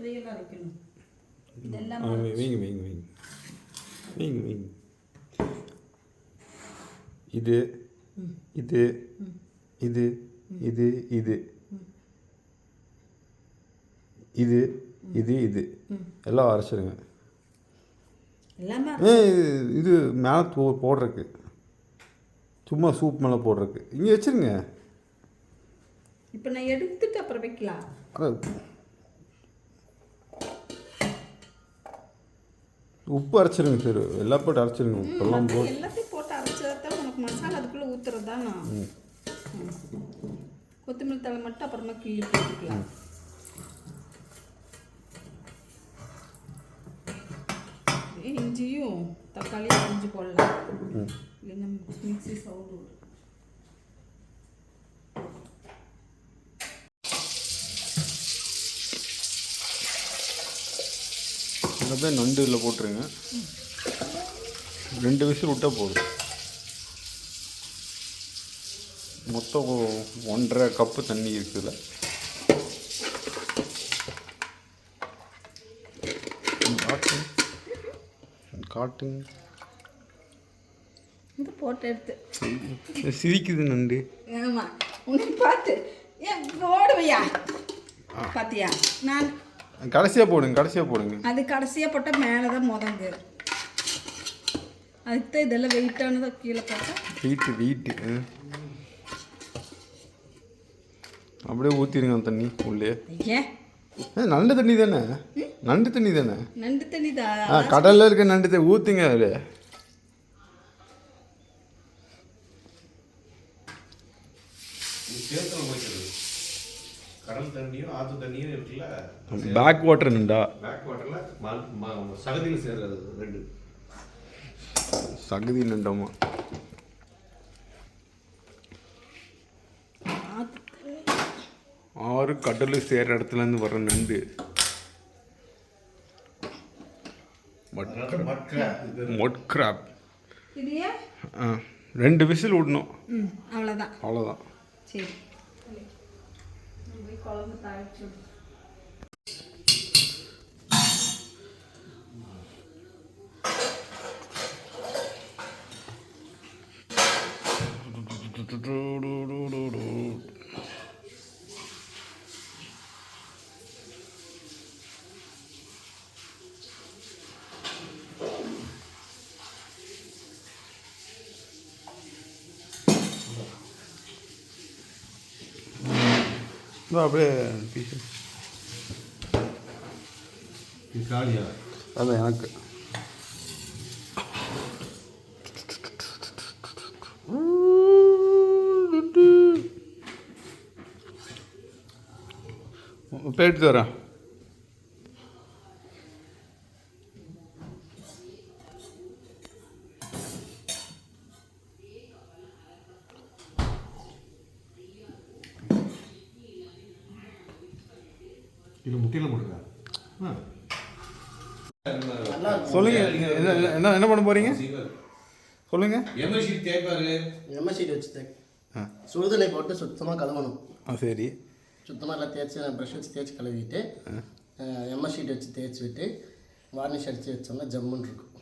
வைங்க வைங்க வைங்க வைங்க வைங்க. இது இது இது இது இது இது இது இது எல்லாம் அரைச்சிடுங்க. இது மேலே போடுறதுக்கு, சும்மா சூப் மேலே போடுறதுக்கு இங்கே வச்சுருங்க. இப்போ நான் எடுத்துட்டு அப்புறம் வைக்கலாம். உப்பு அரைச்சிருங்க சார், எல்லாம் போட்டு அரைச்சிருங்க. உப்பெல்லாம் எல்லாத்தையும் போட்டு அரைச்சா தான் உனக்கு மசாலா அதுக்குள்ளே ஊற்றுறது தான். கொத்தமல்லி தழை மட்டும் அப்புறமா கிள்ளி போட்டுக்கலாம். இஞ்சியும் தக்காளியும் அரைஞ்சி போடலாம், இல்லைன்னா மிக்ஸி சவுண்டு. அப்படியே நண்டு இதில் போட்டுருங்க. 2 விசில் விட்டால் போதும். மொத்தம் 1.5 கப்பு தண்ணி இருக்குதுல. காட்டுங்க. இது போட்டு எடுத்து சிரிக்குது நண்டு. ஆமாம், உன்னை பார்த்து ஏன் ஓடுவையா பார்த்தியா? நான் கடைசியாக போடுங்க. அது கடைசியாக போட்டால் மேலே தான் முதங்கு. அதுக்கு தான் இதெல்லாம் வெயிட்டானதை கீழே போட்டால் வெயிட்டு அப்படியே ஊற்றிடுங்க அந்த தண்ணி உள்ளே. ஏன் நண்டு தண்ணி தானே? நண்டு தண்ணி தான். கடலில் இருக்க நண்டு தண்ணி ஊற்றுங்க அதில். கடல் தண்ணியும் ஆற்று தண்ணியும் இருக்குல்ல, பேக் வாட்டர் நண்டா? பேக் வாட்டரில் சகதியில் சேர்றது 2 சகதி நண்டாமா? ஆறு கடலில் சேர்ற இடத்துலேருந்து வர்ற நண்டு. மட் கிராப். 2 விசில் விடணும். அவ்வளோதான். சரி, குழம்பு தாளிச்சு அப்படியே பீஸ். காலியா? அதான் எனக்கு இப்போ எடுத்து வரேன். இது முட்டையில் போட்டுருக்கா? சொல்லுங்க, என்ன பண்ண போறீங்க சொல்லுங்க. எம்எஸ் ஷீட் வச்சு சுடுதண்ணி போட்டு சுத்தமாக கழுவணும். சரி, சுத்தமாக எல்லாம் தேய்ச்சி ப்ரஷ் வச்சு தேய்ச்சி கழுவிட்டு எம்எஸ் ஷீட் வச்சு தேய்ச்சி விட்டு வார்னிஷ் அடித்து வச்சோம்னா ஜம்முன்னு இருக்கும்.